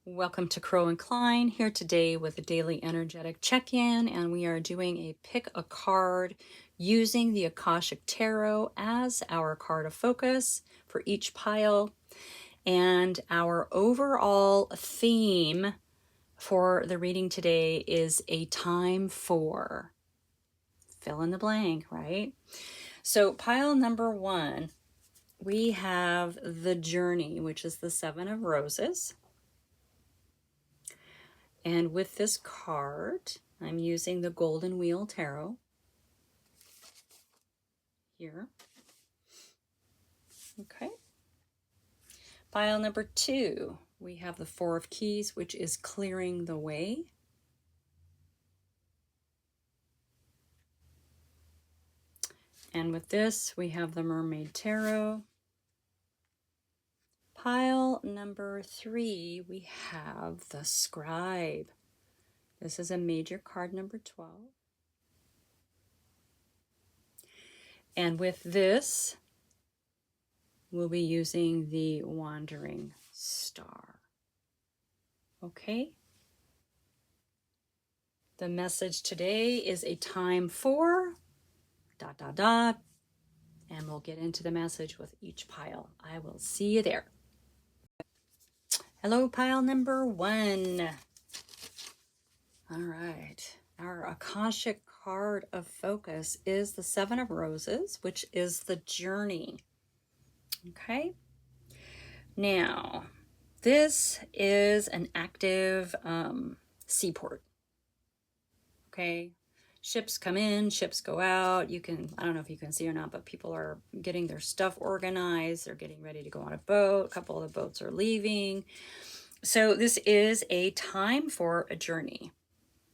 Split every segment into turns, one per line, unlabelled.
Welcome to Crow and Klein, here today with a daily energetic check-in, and we are doing a pick a card using the Akashic Tarot as our card of focus for each pile. And our overall theme for the reading today is a time for fill in the blank, right? So pile number 1, we have the Journey, which is the Seven of Roses. And with this card, I'm using the Golden Wheel Tarot here. Okay. Pile number 2, we have the Four of Keys, which is clearing the way. And with this, we have the Mermaid Tarot. Pile number 3, we have the Scribe. This is a major card, number 12. And with this, we'll be using the Wandering Star. Okay. The message today is a time for ... and we'll get into the message with each pile. I will see you there. Hello, pile number 1. All right. Our Akashic card of focus is the Seven of Roses, which is the Journey. Okay. Now, this is an active seaport. Okay. Ships come in, ships go out. I don't know if you can see or not, but people are getting their stuff organized. They're getting ready to go on a boat. A couple of the boats are leaving. So this is a time for a journey.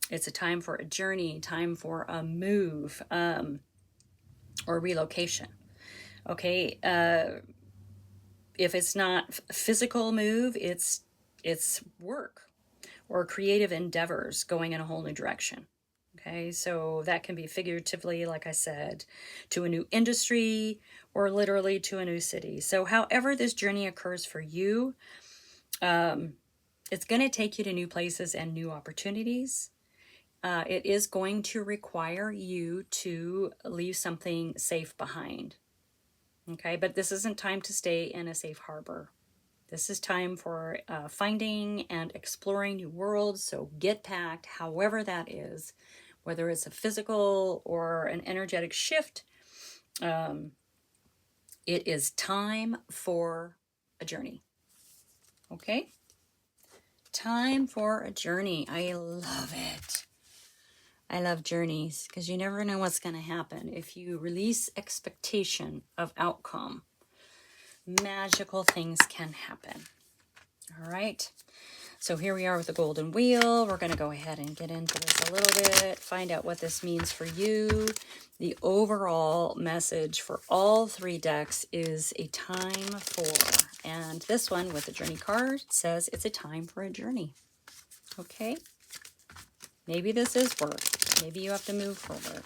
It's a time for a journey, time for a move or relocation. Okay. If it's not physical move, it's work or creative endeavors going in a whole new direction. Okay, so that can be figuratively, like I said, to a new industry or literally to a new city. So however this journey occurs for you, it's going to take you to new places and new opportunities. It is going to require you to leave something safe behind. Okay, but this isn't time to stay in a safe harbor. This is time for finding and exploring new worlds. So get packed, however that is, whether it's a physical or an energetic shift. It is time for a journey. Okay? Time for a journey. I love it. I love journeys because you never know what's going to happen. If you release expectation of outcome, magical things can happen. All right. So here we are with the Golden Wheel. We're going to go ahead and get into this a little bit, find out what this means for you. The overall message for all 3 decks is a time for, and this one with the Journey card says it's a time for a journey. Okay. Maybe this is work. Maybe you have to move for work.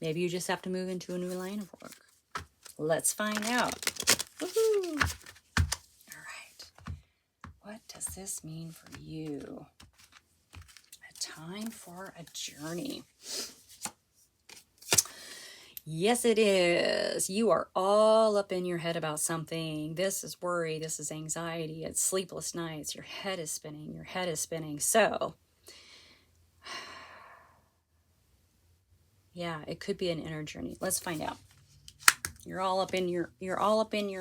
Maybe you just have to move into a new line of work. Let's find out. Woohoo! All right. What does this mean for you? A time for a journey. Yes, it is. You are all up in your head about something. This is worry. This is anxiety. It's sleepless nights. Your head is spinning. Your head is spinning. So, yeah, it could be an inner journey. Let's find out. You're all up in your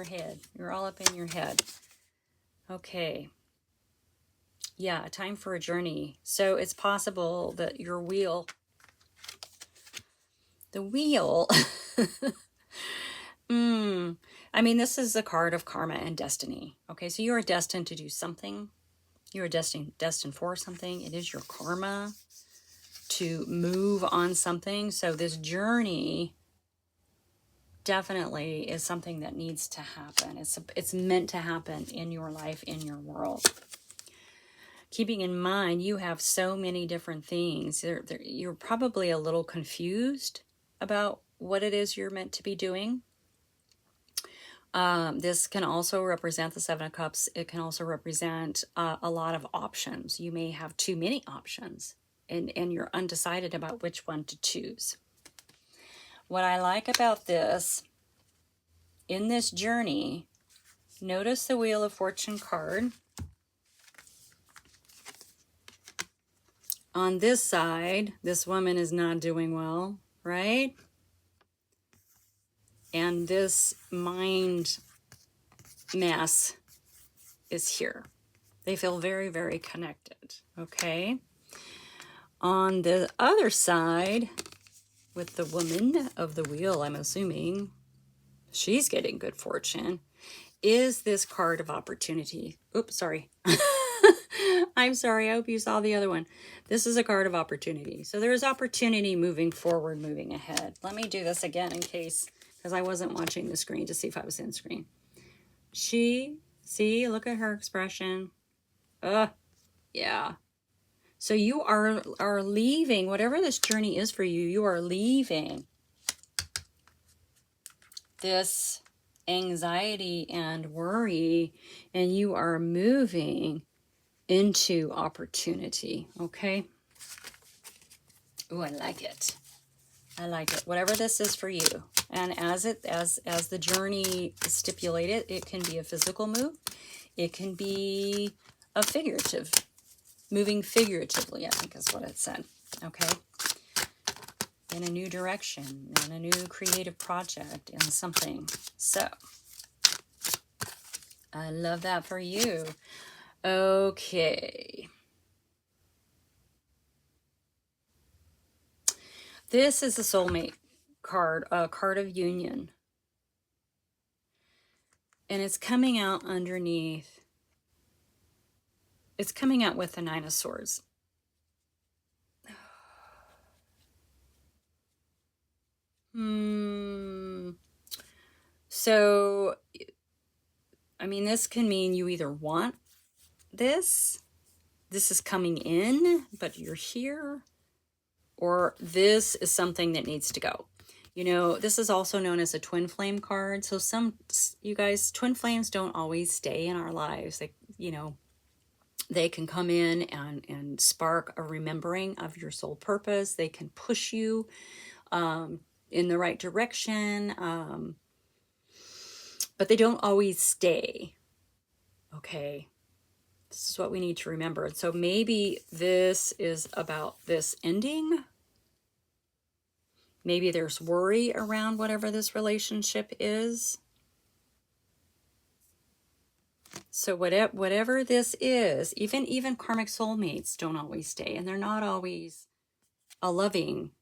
head. You're all up in your head. Okay. Yeah, a time for a journey. So it's possible that your wheel, the wheel, I mean, this is a card of karma and destiny. Okay, so you are destined to do something. You are destined for something. It is your karma to move on something. So this journey definitely is something that needs to happen. It's meant to happen in your life, in your world. Keeping in mind, you have so many different things. You're probably a little confused about what it is you're meant to be doing. This can also represent the Seven of Cups. It can also represent a lot of options. You may have too many options, and you're undecided about which one to choose. What I like about this, in this journey, notice the Wheel of Fortune card. On this side, this woman is not doing well, right? And this mind mess is here. They feel very, very connected, okay? On the other side, with the woman of the wheel, I'm assuming she's getting good fortune, is this card of opportunity. Oops, sorry. I'm sorry, I hope you saw the other one. This is a card of opportunity. So there's opportunity moving forward, moving ahead. Let me do this again in case, because I wasn't watching the screen to see if I was in screen. See, look at her expression. Yeah. So you are leaving, whatever this journey is for you, you are leaving this anxiety and worry, and you are moving into opportunity, okay? Oh, I like it. I like it. Whatever this is for you. And as the journey is stipulated, it can be a physical move. It can be a figurative, moving figuratively, I think is what it said, okay? In a new direction, in a new creative project, in something. So, I love that for you. Okay. This is the soulmate card, a card of union. And it's coming out underneath. It's coming out with the Nine of Swords. So, I mean, this can mean you either want this is coming in, but you're here, or this is something that needs to go. You know, this is also known as a twin flame card. So you guys, twin flames don't always stay in our lives. They, you know, they can come in and spark a remembering of your soul purpose. They can push you in the right direction, but they don't always stay. Okay, this is what we need to remember. So maybe this is about this ending. Maybe there's worry around whatever this relationship is. So whatever this is, even karmic soulmates don't always stay, and they're not always a loving,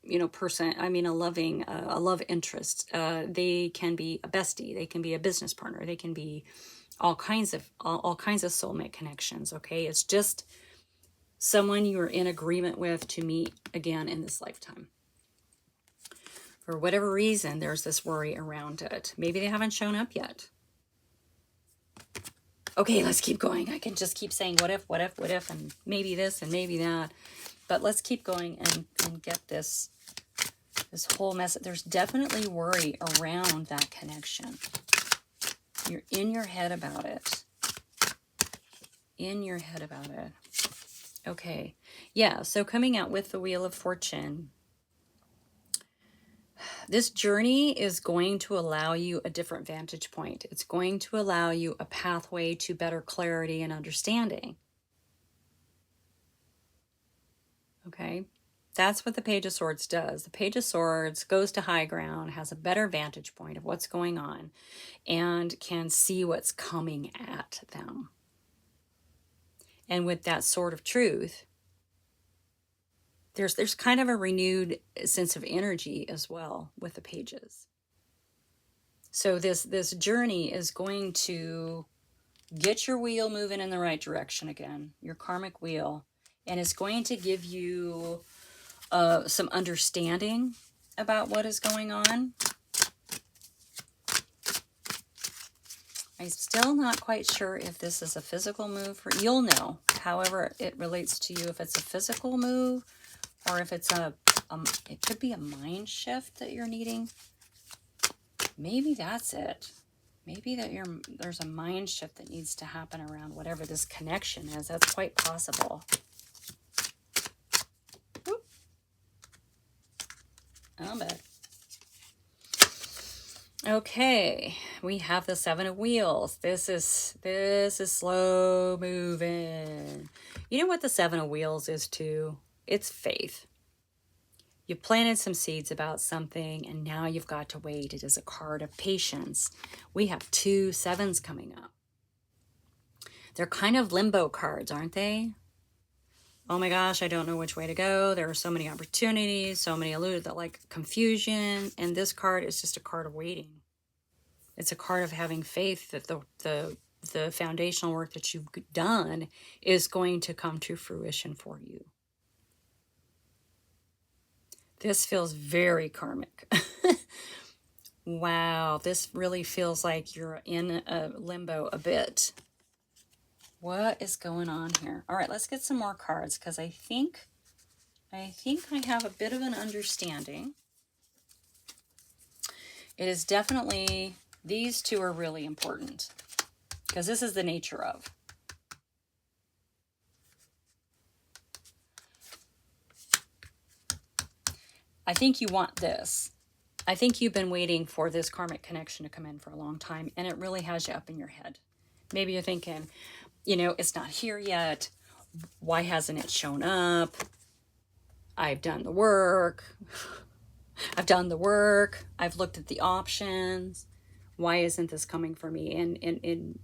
you know, person. I mean, a love interest. They can be a bestie. They can be a business partner. They can be all kinds of soulmate connections. Okay, it's just someone you're in agreement with to meet again in this lifetime. For whatever reason, there's this worry around it. Maybe they haven't shown up yet. Okay, let's keep going. I can just keep saying what if, and maybe this and maybe that. But let's keep going and get this whole mess. There's definitely worry around that connection. You're in your head about it. In your head about it. Okay. Yeah, so coming out with the Wheel of Fortune. This journey is going to allow you a different vantage point. It's going to allow you a pathway to better clarity and understanding. Okay? That's what the Page of Swords does. The Page of Swords goes to high ground, has a better vantage point of what's going on, and can see what's coming at them. And with that Sword of Truth, there's kind of a renewed sense of energy as well with the pages. So this journey is going to get your wheel moving in the right direction again, your karmic wheel, and it's going to give you some understanding about what is going on. I'm still not quite sure if this is a physical move. You'll know, however it relates to you, if it's a physical move or if it's it could be a mind shift that you're needing. Maybe that's it. Maybe that there's a mind shift that needs to happen around whatever this connection is. That's quite possible. Oop. I'm back. Okay, we have the Seven of Wheels. This is slow moving. You know what the Seven of Wheels is too? It's faith. You planted some seeds about something and now you've got to wait. It is a card of patience. We have 2 sevens coming up. They're kind of limbo cards, aren't they? Oh my gosh, I don't know which way to go. There are so many opportunities, so many alluded that like confusion. And this card is just a card of waiting. It's a card of having faith that the foundational work that you've done is going to come to fruition for you. This feels very karmic. Wow, this really feels like you're in a limbo a bit. What is going on here? All right, let's get some more cards because I think I have a bit of an understanding. It is definitely, these 2 are really important because this is the nature of. I think you want this. I think you've been waiting for this karmic connection to come in for a long time, and it really has you up in your head. Maybe you're thinking, you know, it's not here yet. Why hasn't it shown up? I've done the work. I've done the work. I've looked at the options. Why isn't this coming for me? And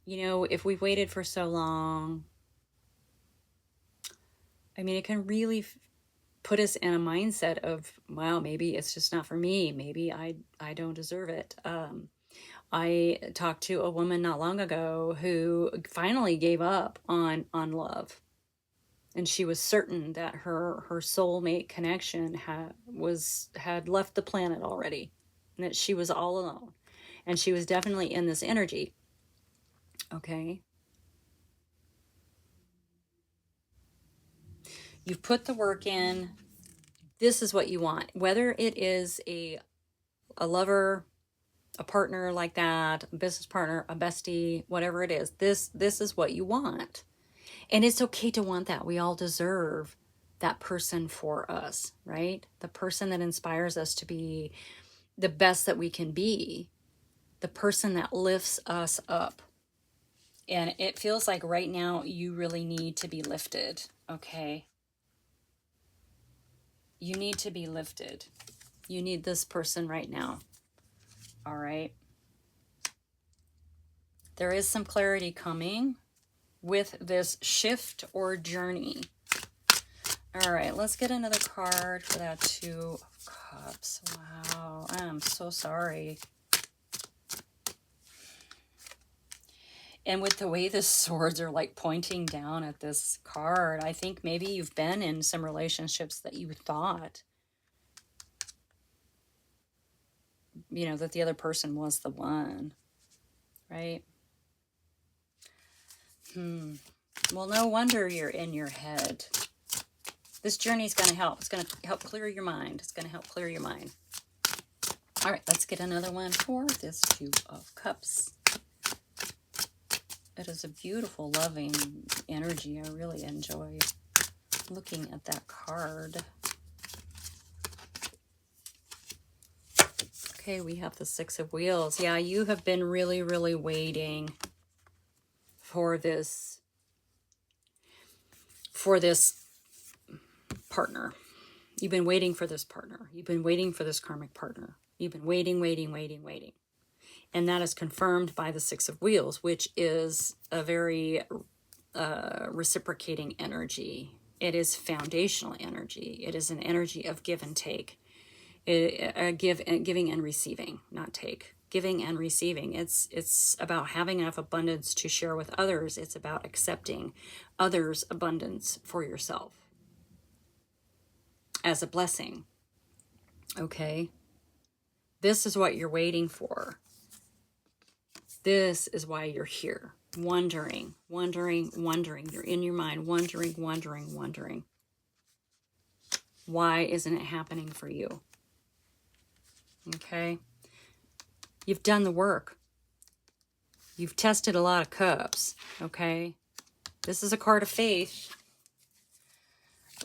you know, if we've waited for so long, I mean, it can really put us in a mindset of, wow, maybe it's just not for me. Maybe I don't deserve it. I talked to a woman not long ago who finally gave up on love. And she was certain that her soulmate connection had left the planet already. And that she was all alone. And she was definitely in this energy. Okay. You've put the work in. This is what you want. Whether it is a lover, a partner like that, a business partner, a bestie, whatever it is, this is what you want. And it's okay to want that. We all deserve that person for us, right? The person that inspires us to be the best that we can be, the person that lifts us up. And it feels like right now you really need to be lifted, okay? You need to be lifted. You need this person right now. All right. There is some clarity coming with this shift or journey. All right, let's get another card for that 2 of Cups. Wow, I'm so sorry. And with the way the swords are like pointing down at this card, I think maybe you've been in some relationships that you thought, you know, that the other person was the one, right? Well, no wonder you're in your head. This journey is going to help. It's going to help clear your mind. It's going to help clear your mind. All right, let's get another one for this 2 of Cups. It is a beautiful, loving energy. I really enjoy looking at that card. Okay, we have the 6 of Wheels. Yeah, you have been really, really waiting for this partner. You've been waiting for this partner. You've been waiting for this karmic partner. You've been waiting. And that is confirmed by the 6 of Wheels, which is a very reciprocating energy. It is foundational energy. It is an energy of give and take. Giving and receiving, not take. Giving and receiving. It's about having enough abundance to share with others. It's about accepting others' abundance for yourself as a blessing. Okay? This is what you're waiting for. This is why you're here. Wondering. You're in your mind, wondering. Why isn't it happening for you? Okay? You've done the work. You've tested a lot of cups, okay? This is a card of faith.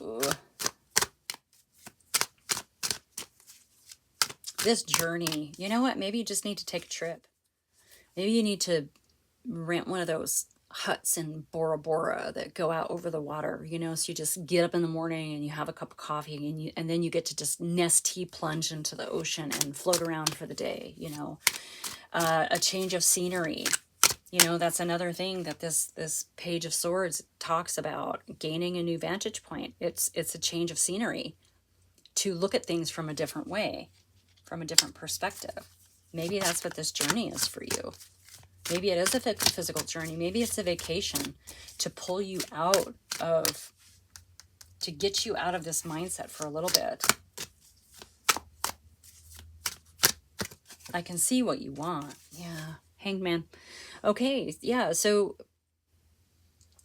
Ooh. This journey, you know what? Maybe you just need to take a trip. Maybe you need to rent one of those huts in Bora Bora that go out over the water, you know, so you just get up in the morning and you have a cup of coffee and then you get to just nesty plunge into the ocean and float around for the day, you know. A change of scenery. You know, that's another thing that this Page of Swords talks about, gaining a new vantage point. It's a change of scenery to look at things from a different way, from a different perspective. Maybe that's what this journey is for you. Maybe it is a physical journey. Maybe it's a vacation to pull you out of, to get you out of this mindset for a little bit. I can see what you want. Yeah, Hanged Man. Okay, yeah, so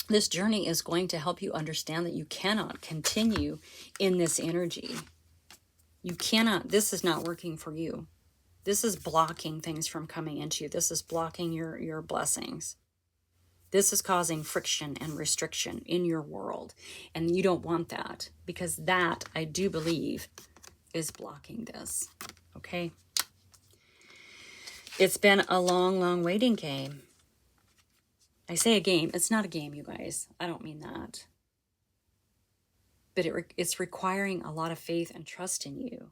this journey is going to help you understand that you cannot continue in this energy. You cannot, this is not working for you. This is blocking things from coming into you. This is blocking your blessings. This is causing friction and restriction in your world. And you don't want that, because that, I do believe, is blocking this. Okay? It's been a long, long waiting game. I say a game. It's not a game, you guys. I don't mean that. But it's requiring a lot of faith and trust in you.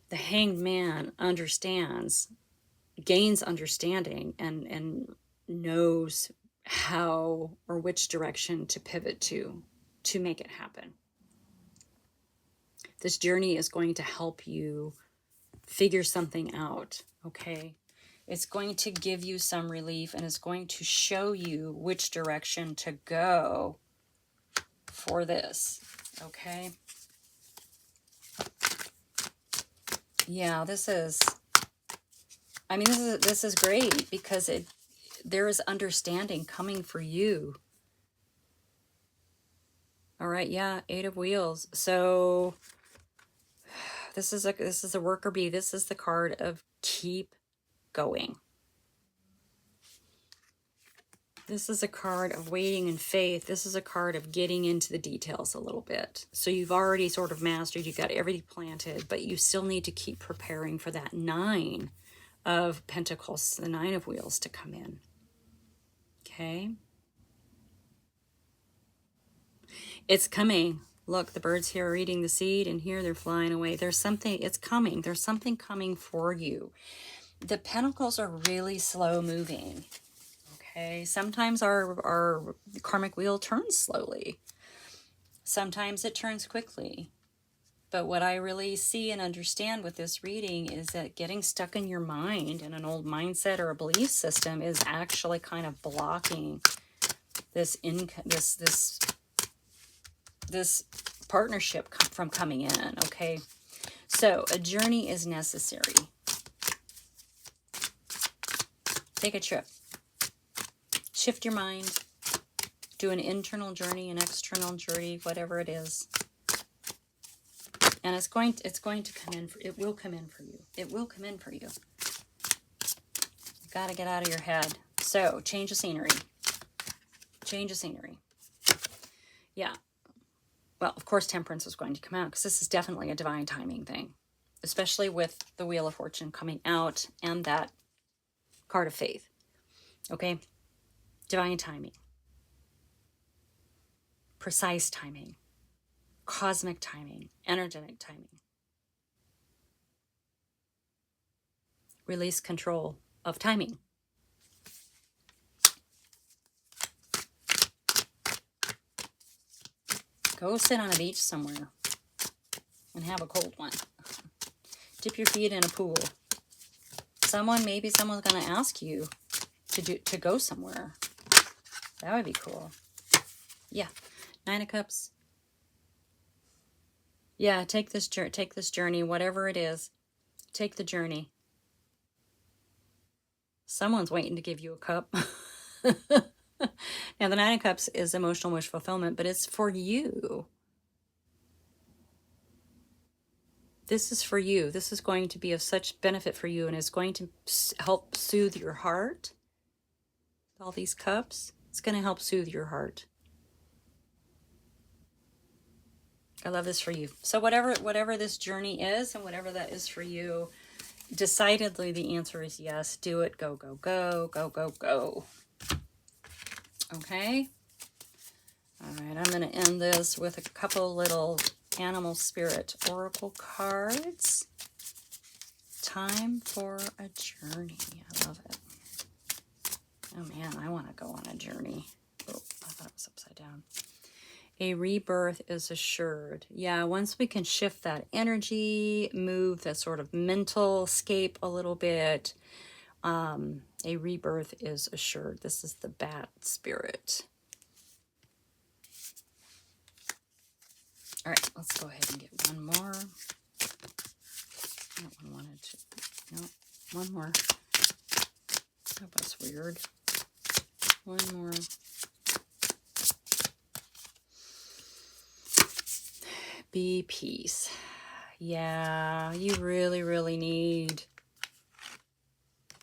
The Hanged Man understands, gains understanding, and knows how or which direction to pivot to make it happen. This journey is going to help you figure something out, okay? It's going to give you some relief, and it's going to show you which direction to go for this, okay? Yeah, this is great, because there is understanding coming for you. All right, yeah, 8 of Wheels. So this is a worker bee. This is the card of keep going. This is a card of waiting in faith. This is a card of getting into the details a little bit. So you've already sort of mastered, you've got everything planted, but you still need to keep preparing for that 9 of Pentacles, the 9 of Wheels, to come in. Okay? It's coming. Look, the birds here are eating the seed, and here they're flying away. There's something, it's coming. There's something coming for you. The Pentacles are really slow moving. Okay, sometimes our karmic wheel turns slowly. Sometimes it turns quickly. But what I really see and understand with this reading is that getting stuck in your mind in an old mindset or a belief system is actually kind of blocking this partnership from coming in, okay? So a journey is necessary. Take a trip. Shift your mind. Do an internal journey, an external journey, whatever it is. And it's going to come in. It will come in for you. It will come in for you. You've got to get out of your head. So change of scenery. Change of scenery. Yeah. Well, of course, Temperance is going to come out, because this is definitely a divine timing thing, especially with the Wheel of Fortune coming out and that card of faith. Okay? Divine timing. Precise timing. Cosmic timing. Energetic timing. Release control of timing. Go sit on a beach somewhere and have a cold one. Dip your feet in a pool. Maybe someone's going to ask you to go somewhere. That would be cool. Yeah. 9 of Cups. Yeah, take this journey, whatever it is. Take the journey. Someone's waiting to give you a cup. Now, the 9 of Cups is emotional wish fulfillment, but it's for you. This is for you. This is going to be of such benefit for you, and is going to help soothe your heart. All these cups, it's going to help soothe your heart. I love this for you. So whatever this journey is, and whatever that is for you, decidedly the answer is yes. Do it. Go, go, go, go, go, go. Okay. All right, I'm going to end this with a couple little animal spirit oracle cards. Time for a journey. I love it. Oh man, I want to go on a journey. Oh, I thought it was upside down. A rebirth is assured. Yeah, once we can shift that energy, move that sort of mental scape a little bit, a rebirth is assured. This is the bat spirit. All right, let's go ahead and get one more. That one wanted to, no, one more. That was weird. One more. Be peace. Yeah, you really, really need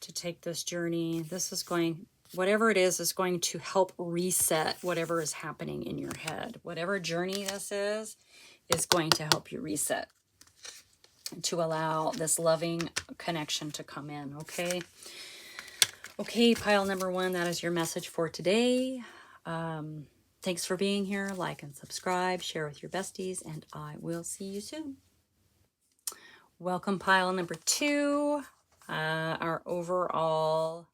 to take this journey. This is going, whatever it is going to help reset whatever is happening in your head. Whatever journey this is going to help you reset, to allow this loving connection to come in, okay? Okay, pile number one, that is your message for today. Thanks for being here. Like and subscribe, share with your besties, and I will see you soon. Welcome, pile number two. Our overall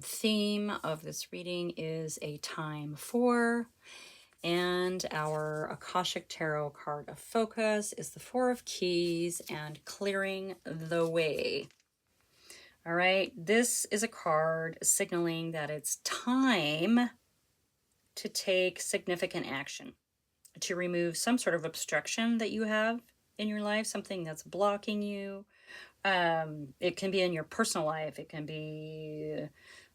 theme of this reading is a time for, and our Akashic Tarot card of focus is the Four of Keys and clearing the way. All right, this is a card signaling that it's time to take significant action, to remove some sort of obstruction that you have in your life, something that's blocking you. It can be in your personal life. It can be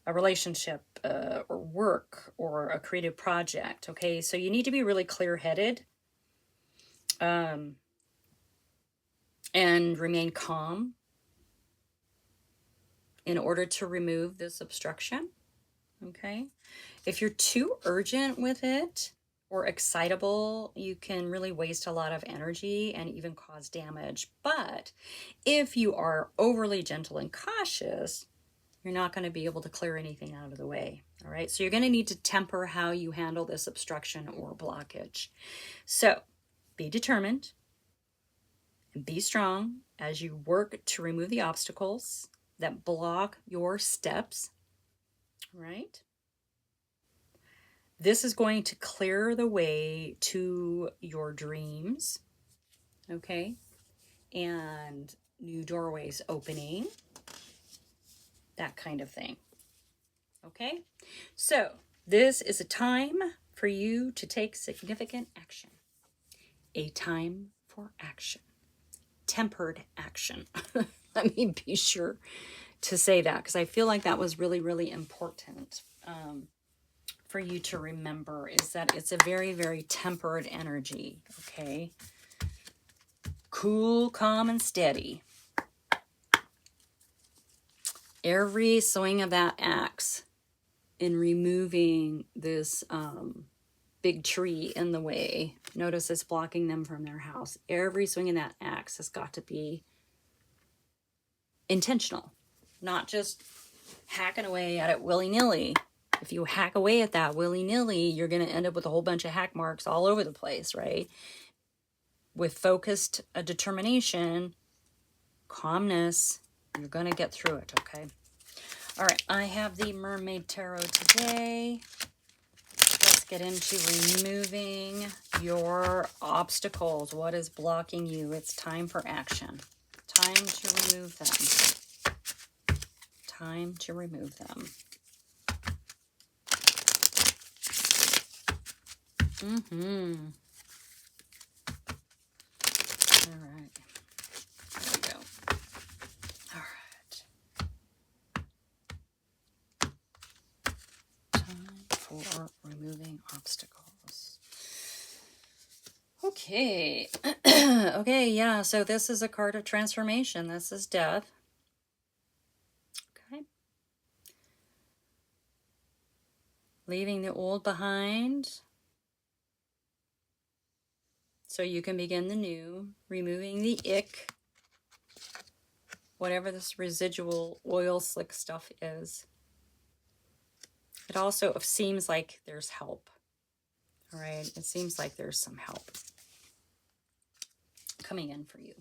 a relationship or work or a creative project. Okay, so you need to be really clear-headed and remain calm in order to remove this obstruction. Okay, if you're too urgent with it or excitable, you can really waste a lot of energy and even cause damage. But if you are overly gentle and cautious, you're not going to be able to clear anything out of the way. All right, so you're going to need to temper how you handle this obstruction or blockage. So be determined and be strong as you work to remove the obstacles that block your steps. Right? This is going to clear the way to your dreams, okay? And new doorways opening, that kind of thing, okay? So this is a time for you to take significant action. A time for action. Tempered action. Let me be sure to say that, because I feel like that was really, really important for you to remember, is that it's a very, very tempered energy, okay? Cool, calm, and steady. Every swing of that axe in removing this big tree in the way, notice it's blocking them from their house. Every swing of that axe has got to be intentional, not just hacking away at it willy-nilly. If you hack away at that willy-nilly, you're going to end up with a whole bunch of hack marks all over the place, right? With focused determination, calmness, you're going to get through it, okay? All right, I have the Mermaid Tarot today. Let's get into removing your obstacles. What is blocking you? It's time for action. Time to remove them. Time to remove them. Mm-hmm. All right. There we go. All right. Time for removing obstacles. Okay. Okay, yeah, so this is a card of transformation. This is death. Okay. Leaving the old behind so you can begin the new. Removing the ick, whatever this residual oil slick stuff is. It also seems like there's help. All right, it seems like there's some help coming in for you.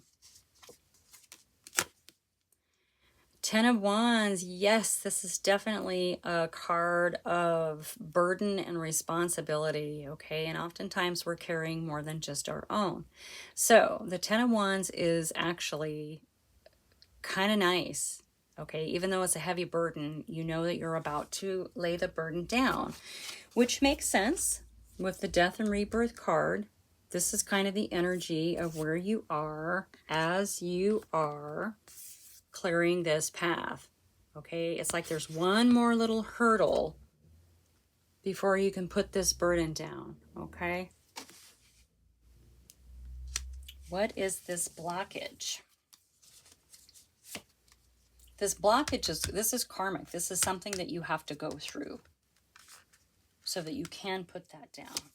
Ten of Wands, yes, this is definitely a card of burden and responsibility, okay? And oftentimes we're carrying more than just our own. So the Ten of Wands is actually kind of nice, okay? Even though it's a heavy burden, you know that you're about to lay the burden down, which makes sense with the Death and Rebirth card. This is kind of the energy of where you are as you are clearing this path. Okay, it's like there's one more little hurdle before you can put this burden down. Okay, what is this blockage? This blockage is, this is karmic. This is something that you have to go through so that you can put that down.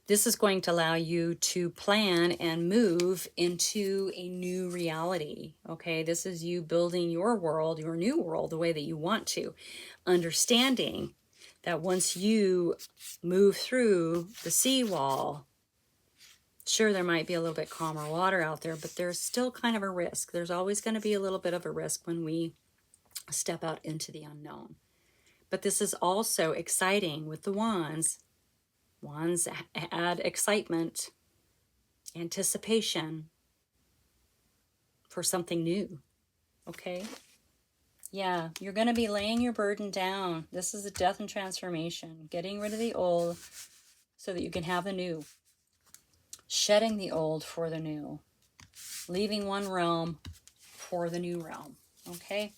This is going to allow you to plan and move into a new reality, okay? This is you building your world, your new world, the way that you want to. Understanding that once you move through the seawall, sure, there might be a little bit calmer water out there, but there's still kind of a risk. There's always going to be a little bit of a risk when we step out into the unknown. But this is also exciting with the wands. Wands add excitement, anticipation for something new, okay? Yeah, you're going to be laying your burden down. This is a death and transformation, getting rid of the old so that you can have the new, shedding the old for the new, leaving one realm for the new realm, okay?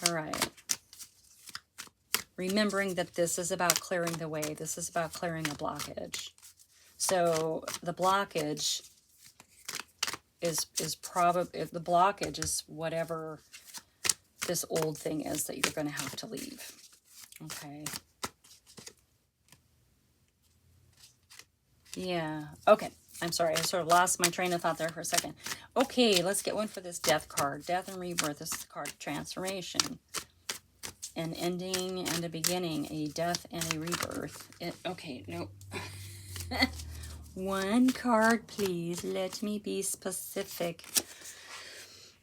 All right. Remembering that this is about clearing the way. This is about clearing a blockage. So the blockage is probably, the blockage is whatever this old thing is that you're going to have to leave. Okay. Yeah. Okay. I'm sorry. I sort of lost my train of thought there for a second. Okay. Let's get one for this death card. Death and rebirth. This is the card of transformation. An ending and a beginning. A death and a rebirth. Okay. Nope. One card, please. Let me be specific.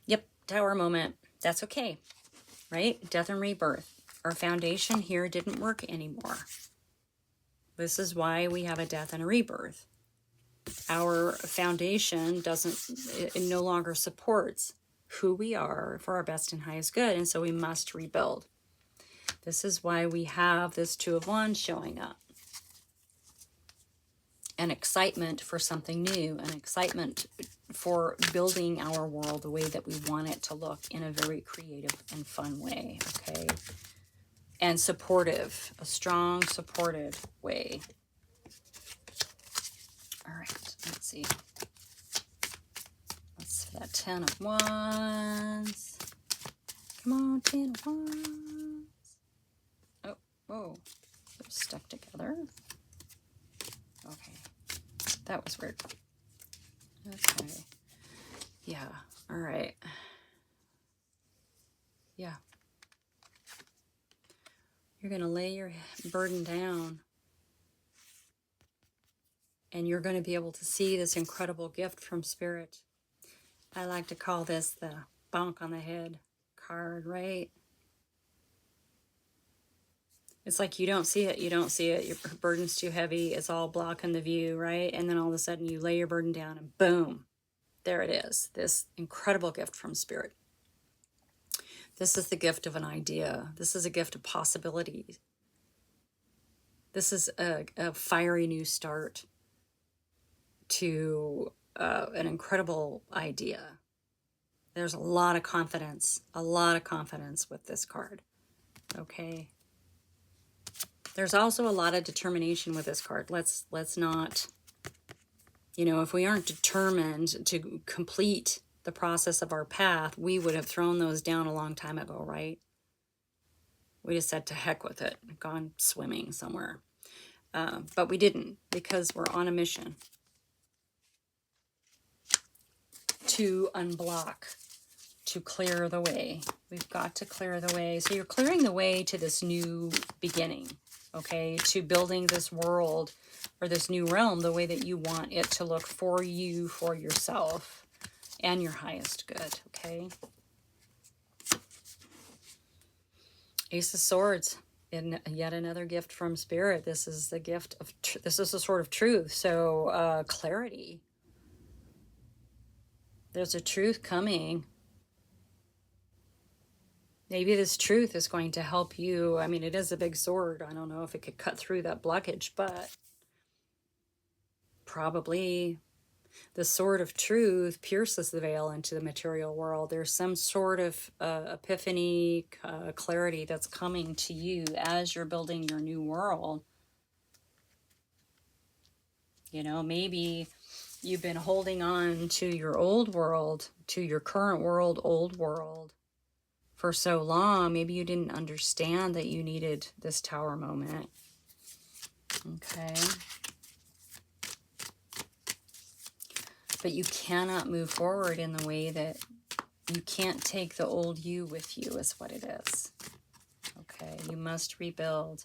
Yep. Tower moment. That's okay. Right? Death and rebirth. Our foundation here didn't work anymore. This is why we have a death and a rebirth. Our foundation it no longer supports who we are for our best and highest good, and so we must rebuild. This is why we have this Two of Wands showing up. An excitement for something new, an excitement for building our world the way that we want it to look in a very creative and fun way, okay? And supportive, a strong, supportive way. All right, let's see. That's that 10 of Wands. Come on, 10 of Wands. Oh, whoa, they're stuck together. Okay, that was weird. Okay, yeah, all right. Yeah. You're going to lay your burden down. And you're going to be able to see this incredible gift from Spirit. I like to call this the bonk on the head card, right? It's like you don't see it, you don't see it. Your burden's too heavy. It's all blocking the view, right? And then all of a sudden you lay your burden down and boom, there it is. This incredible gift from Spirit. This is the gift of an idea. This is a gift of possibilities. This is a fiery new start to an incredible idea. There's a lot of confidence with this card, okay? There's also a lot of determination with this card. Let's not, you know, if we aren't determined to complete the process of our path, we would have thrown those down a long time ago, right? We just said to heck with it, gone swimming somewhere. But we didn't, because we're on a mission to unblock, to clear the way. We've got to clear the way. So you're clearing the way to this new beginning, okay? To building this world or this new realm the way that you want it to look for you, for yourself, and your highest good, okay? Ace of Swords, and yet another gift from Spirit. This is the gift of, this is a sort of truth. So clarity. There's a truth coming. Maybe this truth is going to help you. I mean, it is a big sword. I don't know if it could cut through that blockage, but probably the sword of truth pierces the veil into the material world. There's some sort of epiphany, clarity that's coming to you as you're building your new world. You know, maybe you've been holding on to your old world, to your current world, old world, for so long. Maybe you didn't understand that you needed this tower moment. Okay. But you cannot move forward in the way that you can't take the old you with you, is what it is. Okay, you must rebuild.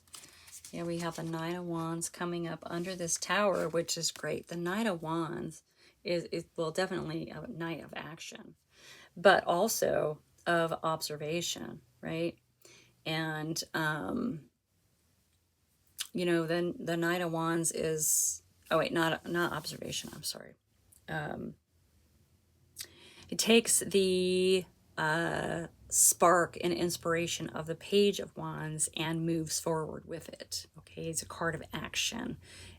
Here we have the Knight of Wands coming up under this tower, which is great. The Knight of Wands is well, definitely a knight of action, but also of observation, right? And, you know, then the Knight of Wands is, oh wait, not observation, I'm sorry. It takes the spark and inspiration of the Page of Wands and moves forward with it. Okay, it's a card of action.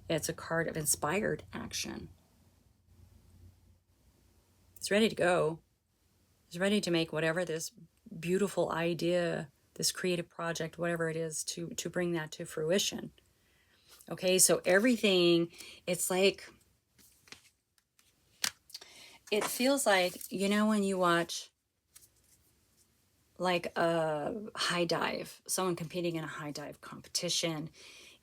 It's a card of inspired action. It's ready to go. It's ready to make whatever this beautiful idea, this creative project, whatever it is, to bring that to fruition. Okay, so everything, it's like, it feels like, you know, when you watch like a high dive, someone competing in a high dive competition,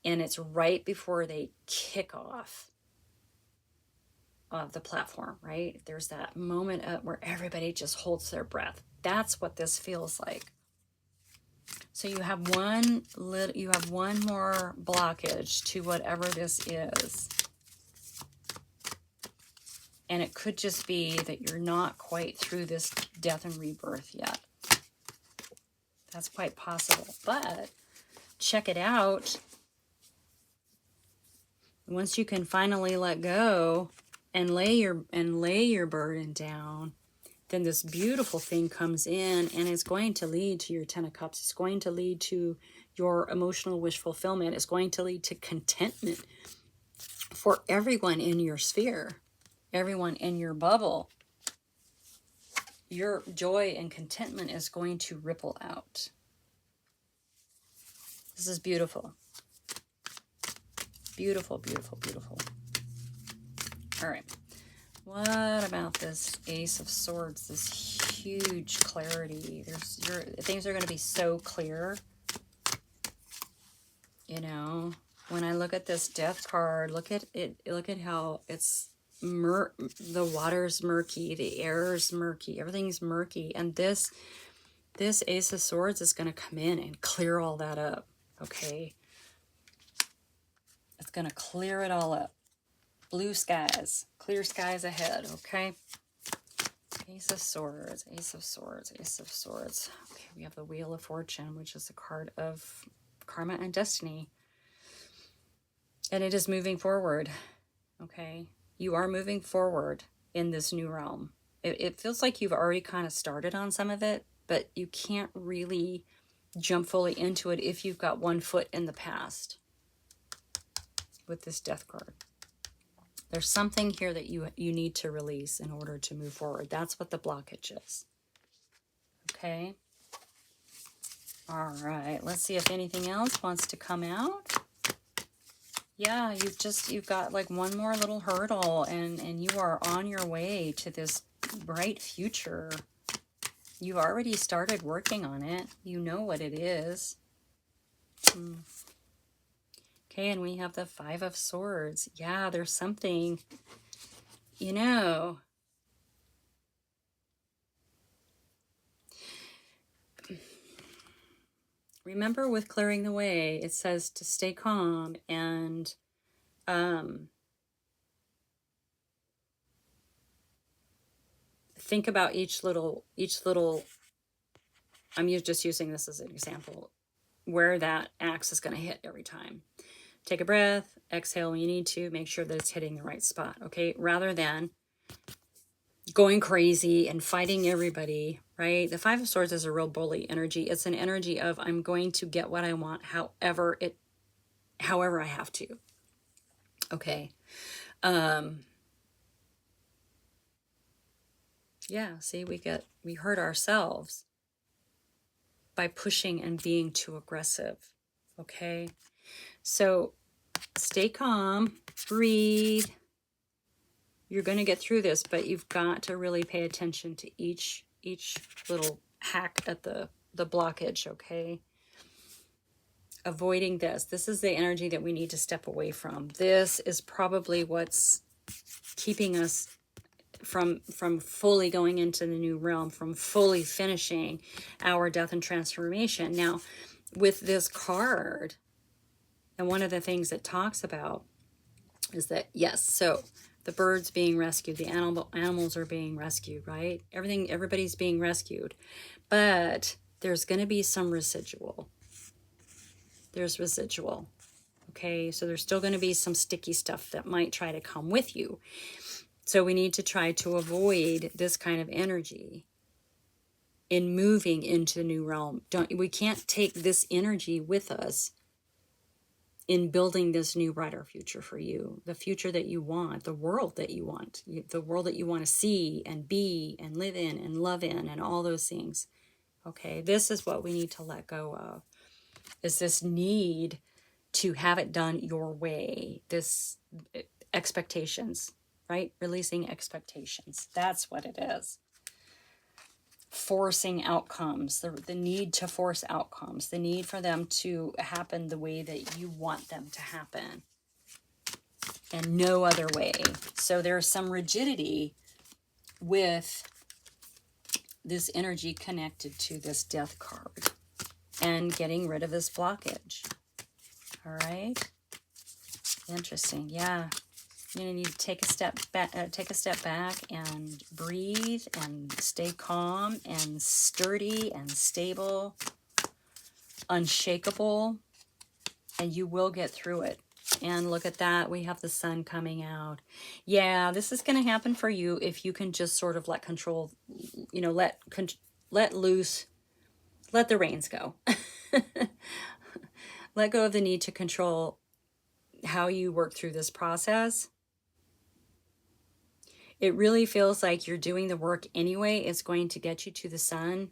and it's right before they kick off the platform, right? There's that moment where everybody just holds their breath. That's what this feels like. So you have one more blockage to whatever this is. And it could just be that you're not quite through this death and rebirth yet. That's quite possible. But check it out. Once you can finally let go and lay your burden down, then this beautiful thing comes in, and it's going to lead to your Ten of Cups. It's going to lead to your emotional wish fulfillment. It's going to lead to contentment for everyone in your sphere. Everyone in your bubble, your joy and contentment is going to ripple out. This is beautiful. Beautiful, beautiful, beautiful. All right. What about this Ace of Swords? This huge clarity. Things are going to be so clear. You know, when I look at this Death card, look at it. Look at how it's the water's murky, the air's murky, everything's murky, and this Ace of Swords is going to come in and clear all that up. Okay, it's going to clear it all up. Blue skies, clear skies ahead. Okay, Ace of Swords, Ace of Swords, Ace of Swords. Okay, we have the Wheel of Fortune, which is the card of karma and destiny, and it is moving forward. Okay, you are moving forward in this new realm. It feels like you've already kind of started on some of it, but you can't really jump fully into it if you've got one foot in the past with this Death card. There's something here that you need to release in order to move forward. That's what the blockage is. Okay. All right. Let's see if anything else wants to come out. Yeah, you've got like one more little hurdle, and you are on your way to this bright future. You've already started working on it. You know what it is. Okay, and we have the Five of Swords. Yeah, there's something, you know. Remember with clearing the way, it says to stay calm and think about each little, I'm just using this as an example, where that axe is going to hit every time. Take a breath, exhale when you need to, make sure that it's hitting the right spot, okay? Rather than going crazy and fighting everybody, right? The Five of Swords is a real bully energy. It's an energy of I'm going to get what I want however I have to. Okay. Yeah, see, we hurt ourselves by pushing and being too aggressive. Okay? So stay calm, breathe. You're going to get through this, but you've got to really pay attention to each little hack at the blockage, okay? Avoiding this. This is the energy that we need to step away from. This is probably what's keeping us from fully going into the new realm, from fully finishing our death and transformation. Now, with this card, and one of the things it talks about is that, yes, so the birds being rescued, the animals are being rescued, right? Everybody's being rescued, but there's going to be some residual. There's residual. Okay, so there's still going to be some sticky stuff that might try to come with you. So we need to try to avoid this kind of energy in moving into the new realm. We can't take this energy with us in building this new brighter future for you, the future that you want, the world that you want, the world that you want to see and be and live in and love in and all those things. Okay, this is what we need to let go of, is this need to have it done your way, this expectations, right? Releasing expectations. That's what it is. Forcing outcomes, the need to force outcomes, the need for them to happen the way that you want them to happen and no other way. So there's some rigidity with this energy connected to this death card and getting rid of this blockage. All right. Interesting. Yeah. You need to take a step back, and breathe and stay calm and sturdy and stable, unshakable, and you will get through it. And look at that, we have the sun coming out. Yeah, this is going to happen for you if you can just sort of let control, let loose, let the reins go. Let go of the need to control how you work through this process. It really feels like you're doing the work anyway. It's going to get you to the sun,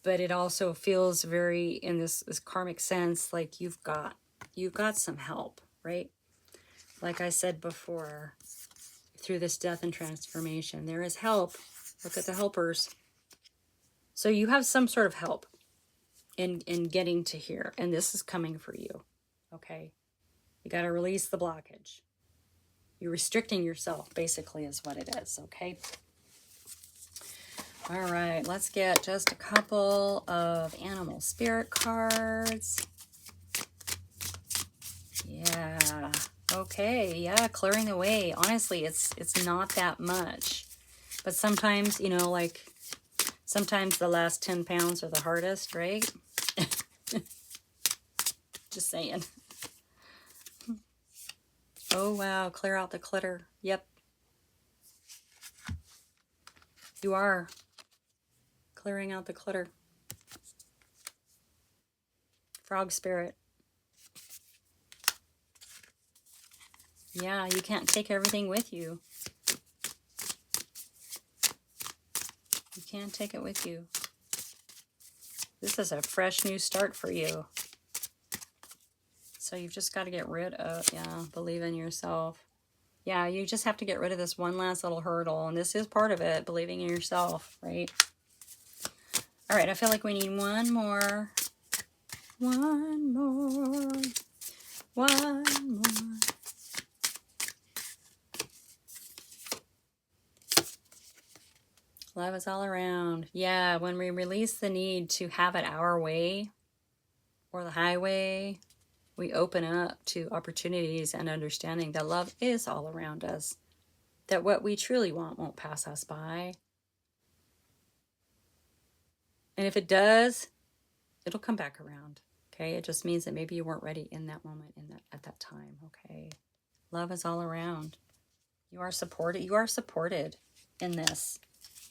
but it also feels very, in this karmic sense, like you've got some help, right? Like I said before, through this death and transformation, there is help. Look at the helpers. So you have some sort of help in getting to here, and this is coming for you, okay? You got to release the blockage. You're restricting yourself, basically, is what it is, okay? All right, let's get just a couple of animal spirit cards. Yeah, okay, yeah, clearing the way. Honestly, it's not that much. But sometimes, like, sometimes the last 10 pounds are the hardest, right? Just saying. Oh, wow, clear out the clutter. Yep. You are clearing out the clutter. Frog spirit. Yeah, you can't take everything with you. You can't take it with you. This is a fresh new start for you. So you've just got to get rid of, yeah, believe in yourself. Yeah, you just have to get rid of this one last little hurdle. And this is part of it, believing in yourself, right? All right, I feel like we need one more. One more. One more. Love is all around. Yeah, when we release the need to have it our way or the highway, we open up to opportunities and understanding that love is all around us. That what we truly want won't pass us by. And if it does, it'll come back around. Okay, it just means that maybe you weren't ready in that moment, at that time. Okay, love is all around. You are supported. You are supported in this.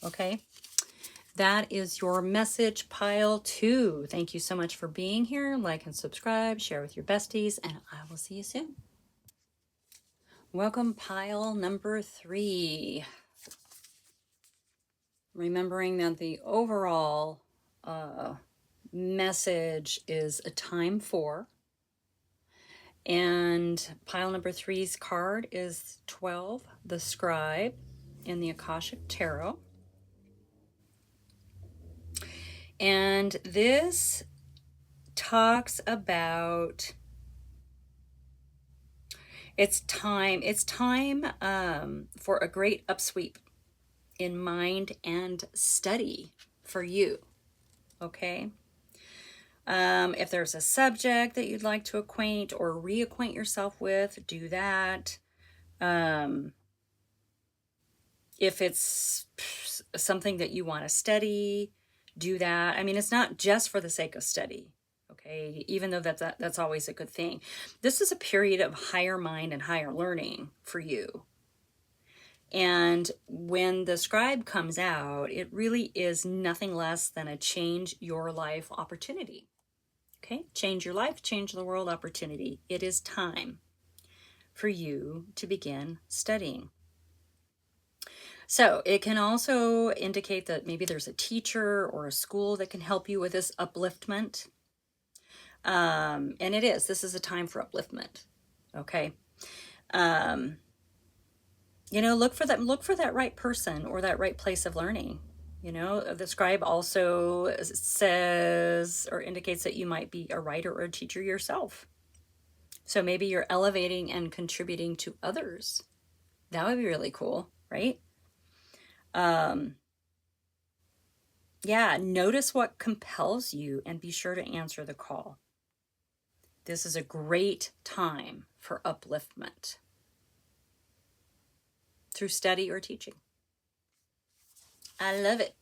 Okay, that is your message, pile 2. Thank you so much for being here. Like and subscribe, share with your besties, and I will see you soon. Welcome, pile number 3. Remembering that the overall message is a time for. And pile number 3's card is 12, the scribe in the Akashic Tarot. And this talks about it's time for a great upsweep in mind and study for you. Okay. If there's a subject that you'd like to acquaint or reacquaint yourself with, do that. If it's something that you want to study, do that. I mean, it's not just for the sake of study, okay? Even though that's always a good thing. This is a period of higher mind and higher learning for you. And when the scribe comes out, it really is nothing less than a change your life opportunity. Okay? Change your life, change the world opportunity. It is time for you to begin studying. So it can also indicate that maybe there's a teacher or a school that can help you with this upliftment. And it is. This is a time for upliftment. Okay. Look for that right person or that right place of learning. The scribe also says or indicates that you might be a writer or a teacher yourself. So maybe you're elevating and contributing to others. That would be really cool, right? Notice what compels you and be sure to answer the call. This is a great time for upliftment through study or teaching. I love it.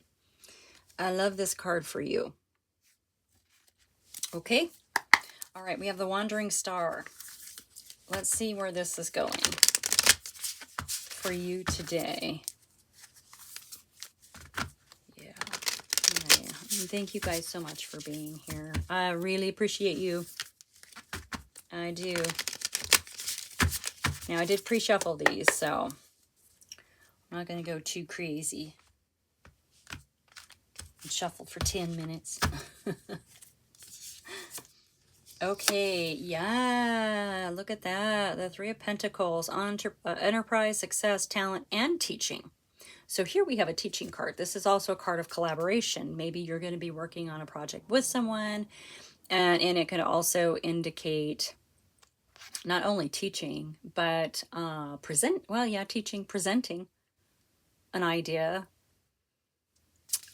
I love this card for you. Okay. All right. We have the Wandering Star. Let's see where this is going for you today. Thank you guys so much for being here. I really appreciate you. I do. Now, I did pre-shuffle these, so I'm not going to go too crazy. And shuffle for 10 minutes. Okay, yeah, look at that. The 3 of Pentacles, enterprise, success, talent, and teaching. So here we have a teaching card. This is also a card of collaboration. Maybe you're going to be working on a project with someone, and it could also indicate not only teaching, but presenting an idea.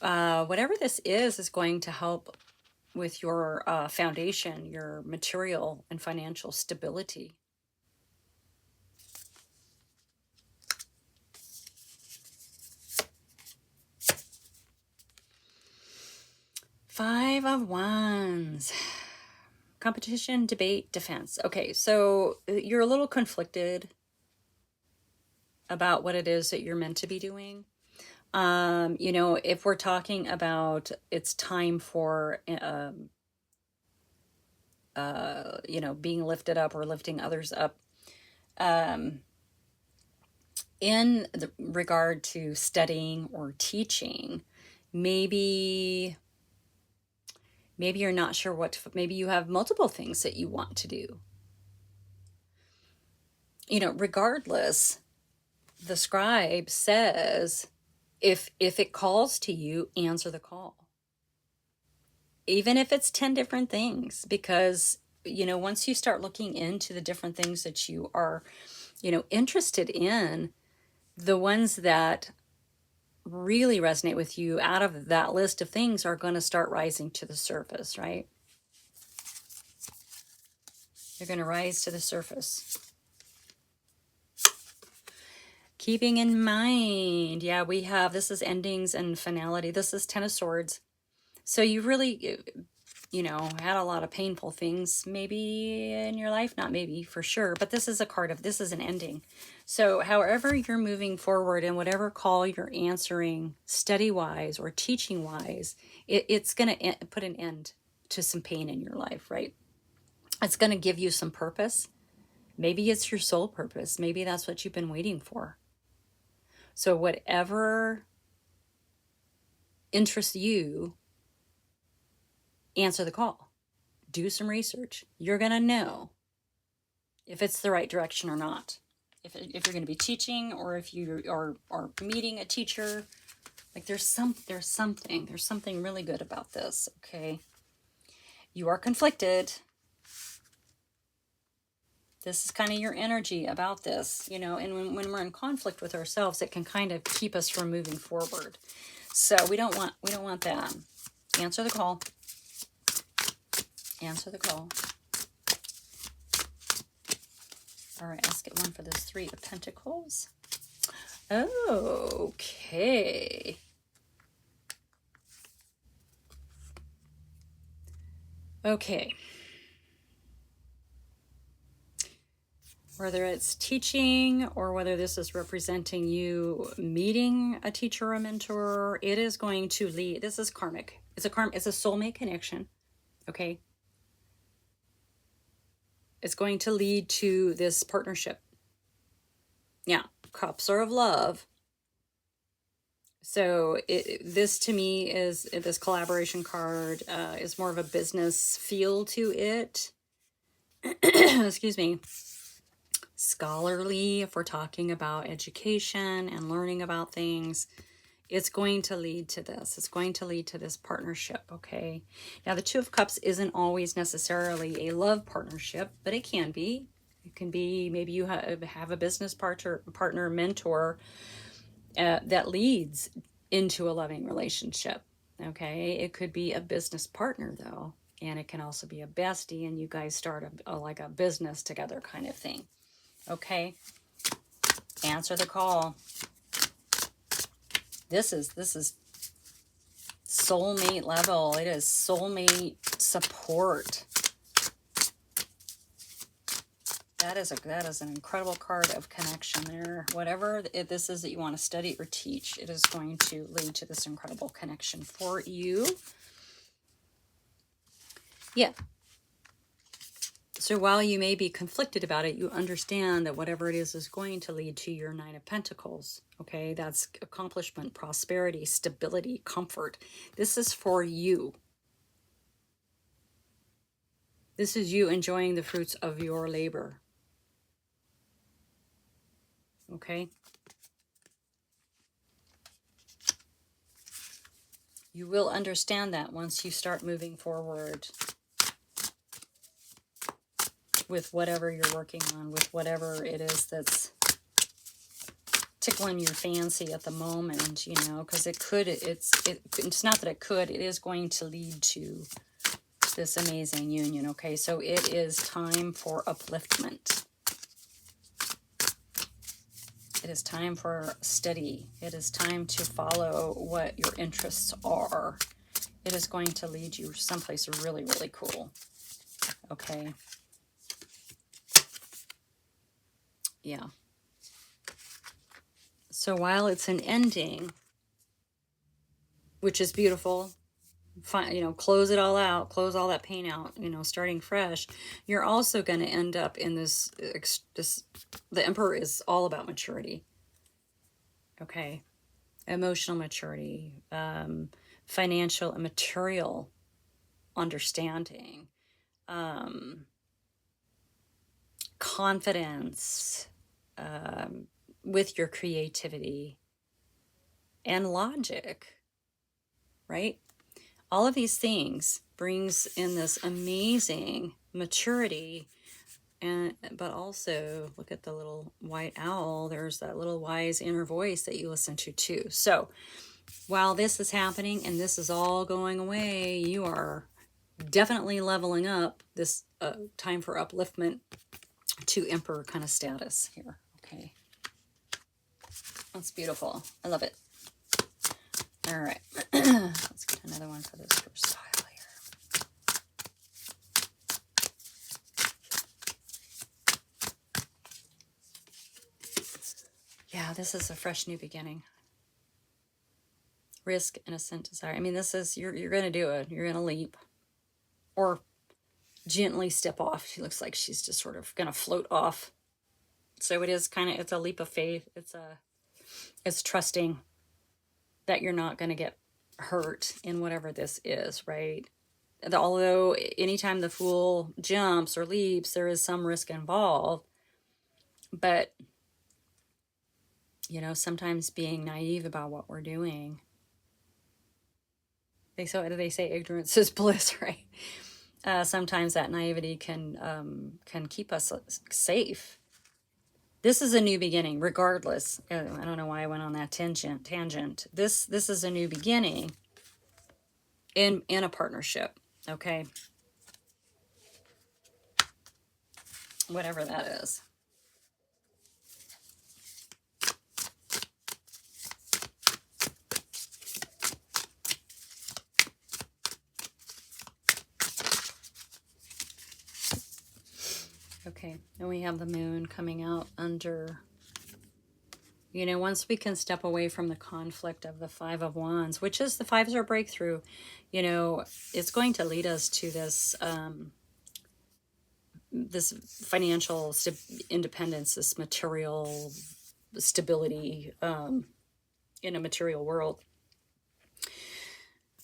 Whatever this is going to help with your foundation, your material and financial stability. Five of Wands. Competition, debate, defense. Okay, so you're a little conflicted about what it is that you're meant to be doing. If we're talking about it's time for, being lifted up or lifting others up, in regard to studying or teaching, maybe you're not sure maybe you have multiple things that you want to do. regardless, the scribe says, if it calls to you, answer the call. Even if it's 10 different things, because, once you start looking into the different things that you are, interested in, the ones that really resonate with you out of that list of things are going to start rising to the surface, right? They're going to rise to the surface. Keeping in mind, yeah, this is endings and finality. This is Ten of Swords. So you really, had a lot of painful things maybe in your life, not maybe, for sure, but this is this is an ending. So however you're moving forward and whatever call you're answering, study-wise or teaching-wise, it's going to put an end to some pain in your life, right? It's going to give you some purpose. Maybe it's your soul purpose. Maybe that's what you've been waiting for. So whatever interests you, answer the call. Do some research. You're going to know if it's the right direction or not. If you're going to be teaching, or if you are meeting a teacher, like there's something really good about this, okay? You are conflicted. This is kind of your energy about this, and when we're in conflict with ourselves, it can kind of keep us from moving forward. So we don't want that. Answer the call. Answer the call. All right, let's get one for this Three of Pentacles. Okay. Okay. Whether it's teaching or whether this is representing you meeting a teacher or a mentor, it is going to lead. This is karmic. It's a soulmate connection. Okay. It's going to lead to this partnership. Yeah. Cups are of love. So this to me is, this collaboration card is more of a business feel to it. Excuse me. Scholarly, if we're talking about education and learning about things, it's going to lead to this. It's going to lead to this partnership, okay? Now, the Two of Cups isn't always necessarily a love partnership, but it can be. It can be, maybe you have a business partner, mentor that leads into a loving relationship, okay? It could be a business partner, though, and it can also be a bestie, and you guys start like a business together kind of thing, okay? Answer the call. This is soulmate level. It is soulmate support. That is an incredible card of connection there. Whatever this is that you want to study or teach, it is going to lead to this incredible connection for you. Yeah. So while you may be conflicted about it, you understand that whatever it is going to lead to your Nine of Pentacles. Okay, that's accomplishment, prosperity, stability, comfort. This is for you. This is you enjoying the fruits of your labor. Okay? You will understand that once you start moving forward with whatever you're working on, with whatever it is that's tickling your fancy at the moment, because it's not that it could, it is going to lead to this amazing union, okay? So it is time for upliftment. It is time for study. It is time to follow what your interests are. It is going to lead you someplace really, really cool, okay? Yeah. So while it's an ending, which is beautiful, close it all out, close all that pain out, starting fresh, you're also going to end up in this, the Emperor is all about maturity. Okay. Emotional maturity, financial and material understanding, confidence, with your creativity and logic, right? All of these things brings in this amazing maturity. And but also look at the little white owl. There's that little wise inner voice that you listen to too. So while this is happening and this is all going away, you are definitely leveling up. This time for upliftment to emperor kind of status here. Okay, that's beautiful. I love it. All right, let's get another one for this first pile here. Yeah, this is a fresh new beginning. Risk, innocent desire. I mean, this is, you're going to do it. You're going to leap or gently step off. She looks like she's just sort of going to float off. So it is kind of, it's a leap of faith. It's trusting that you're not going to get hurt in whatever this is, right? Although anytime the Fool jumps or leaps, there is some risk involved. But, you know, sometimes being naive about what we're doing. They say ignorance is bliss, right? Sometimes that naivety can keep us safe. This is a new beginning, regardless. I don't know why I went on that tangent. This is a new beginning in a partnership, okay? Whatever that is. Okay, and we have the moon coming out under, you know, once we can step away from the conflict of the Five of Wands, which is the fives are breakthrough, you know, it's going to lead us to this, this financial independence, this material stability in a material world.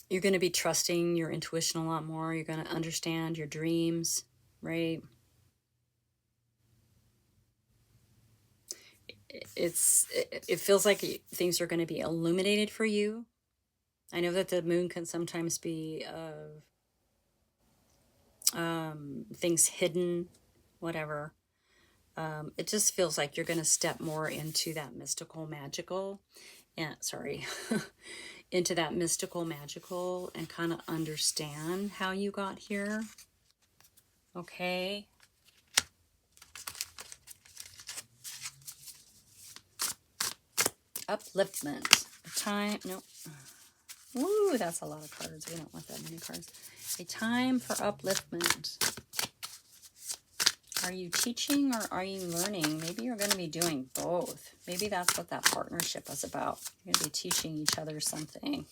You're going to be trusting your intuition a lot more. You're going to understand your dreams, right? It feels like things are going to be illuminated for you. I know that the moon can sometimes be things hidden, whatever. It just feels like you're going to step more into that mystical, magical, and into that mystical, magical, and kind of understand how you got here. Okay. Upliftment. Time. Nope. Ooh, that's a lot of cards. We don't want that many cards. A time for upliftment. Are you teaching or are you learning? Maybe you're going to be doing both. Maybe that's what that partnership is about. You're going to be teaching each other something.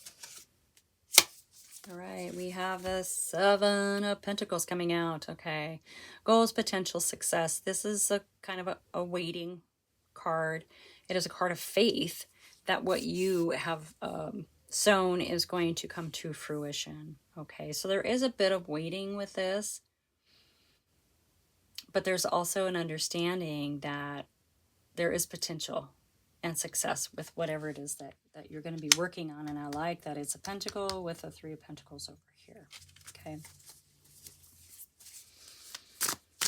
All right, we have the Seven of Pentacles coming out. Okay. Goals, potential, success. This is a kind of a waiting card. It is a card of faith that what you have sown is going to come to fruition. Okay, so there is a bit of waiting with this. But there's also an understanding that there is potential and success with whatever it is that you're going to be working on. And I like that it's a pentacle with a Three of Pentacles over here. Okay.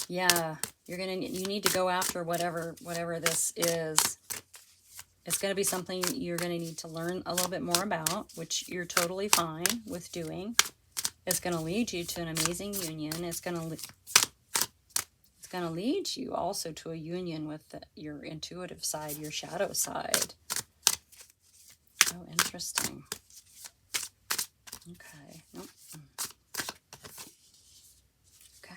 Yeah, you need to go after whatever this is. It's going to be something you're going to need to learn a little bit more about, which you're totally fine with doing. It's going to lead you to an amazing union. It's going to lead you also to a union with your intuitive side, your shadow side. Oh, interesting. Okay. Nope. Okay.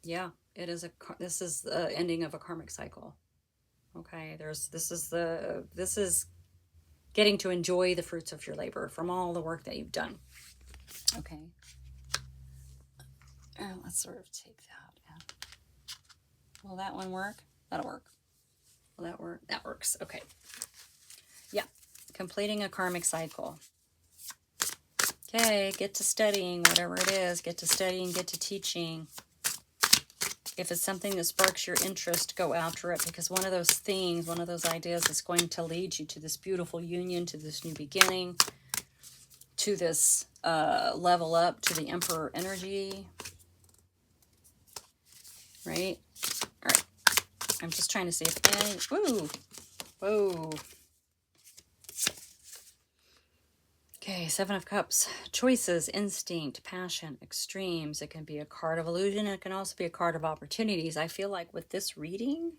Yeah, this is the ending of a karmic cycle. Okay. This is getting to enjoy the fruits of your labor from all the work that you've done. Okay. Let's sort of take that. Will that one work? That'll work. Will that work? That works. Okay. Yeah. Completing a karmic cycle. Okay. Get to studying, whatever it is. Get to studying, get to teaching. If it's something that sparks your interest, go after it, because one of those things, one of those ideas is going to lead you to this beautiful union, to this new beginning, to this level up, to the Emperor energy, right? All right. I'm just trying to see if any, whoa, whoa. Okay, Seven of Cups. Choices, instinct, passion, extremes. It can be a card of illusion. It can also be a card of opportunities. I feel like with this reading,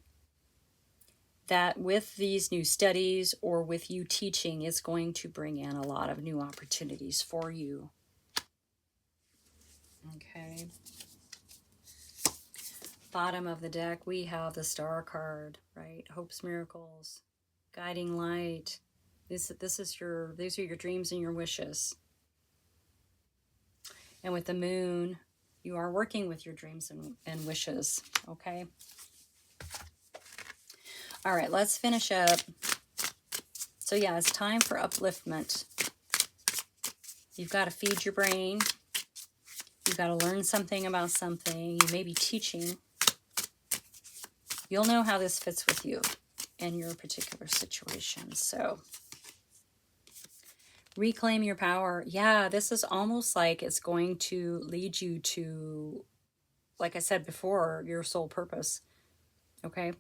that with these new studies or with you teaching, it's going to bring in a lot of new opportunities for you. Okay. Bottom of the deck, we have the Star card, right? Hopes, miracles, guiding light. These are your dreams and your wishes. And with the Moon, you are working with your dreams and wishes, okay? All right, let's finish up. So yeah, it's time for upliftment. You've got to feed your brain. You've got to learn something about something. You may be teaching. You'll know how this fits with you and your particular situation. So reclaim your power. Yeah, this is almost like it's going to lead you to, like I said before, your soul purpose. Okay?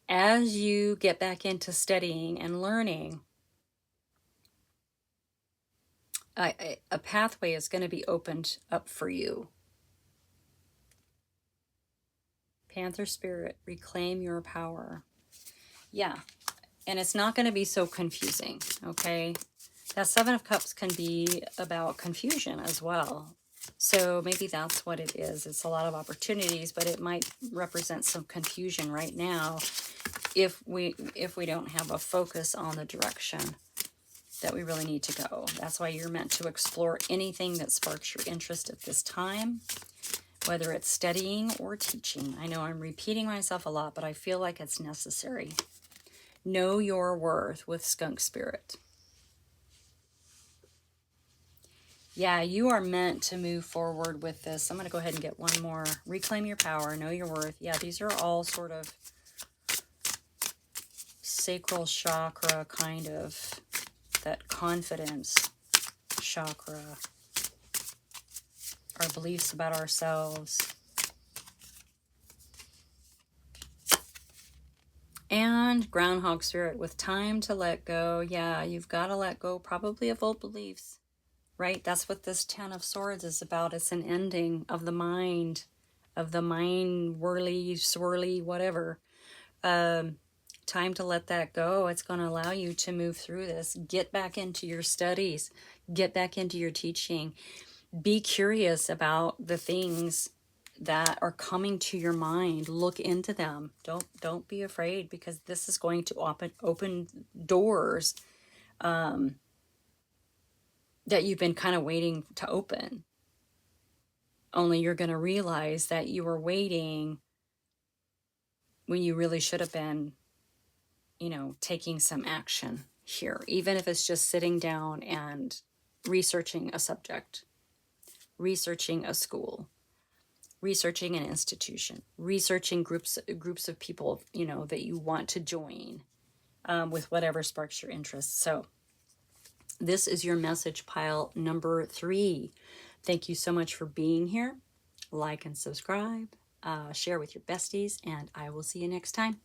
As you get back into studying and learning, a pathway is going to be opened up for you. Panther Spirit, reclaim your power. Yeah. And it's not going to be so confusing, okay? That Seven of Cups can be about confusion as well. So maybe that's what it is. It's a lot of opportunities, but it might represent some confusion right now if we don't have a focus on the direction that we really need to go. That's why you're meant to explore anything that sparks your interest at this time, whether it's studying or teaching. I know I'm repeating myself a lot, but I feel like it's necessary. Know your worth with Skunk Spirit. Yeah, you are meant to move forward with this. I'm going to go ahead and get one more. Reclaim your power. Know your worth. Yeah, these are all sort of sacral chakra, kind of that confidence chakra. Our beliefs about ourselves. And Groundhog Spirit with time to let go. Yeah, you've got to let go probably of old beliefs, right? That's what this Ten of Swords is about. It's an ending of the mind, whirly, swirly, whatever. Time to let that go. It's going to allow you to move through this. Get back into your studies. Get back into your teaching. Be curious about the things that are coming to your mind. Look into them. Don't be afraid, because this is going to open doors that you've been kind of waiting to open. Only you're going to realize that you were waiting when you really should have been, taking some action here, even if it's just sitting down and researching a subject, researching a school, researching an institution, researching groups of people, that you want to join with whatever sparks your interest. So this is your message pile number 3. Thank you so much for being here. Like and subscribe, share with your besties, and I will see you next time.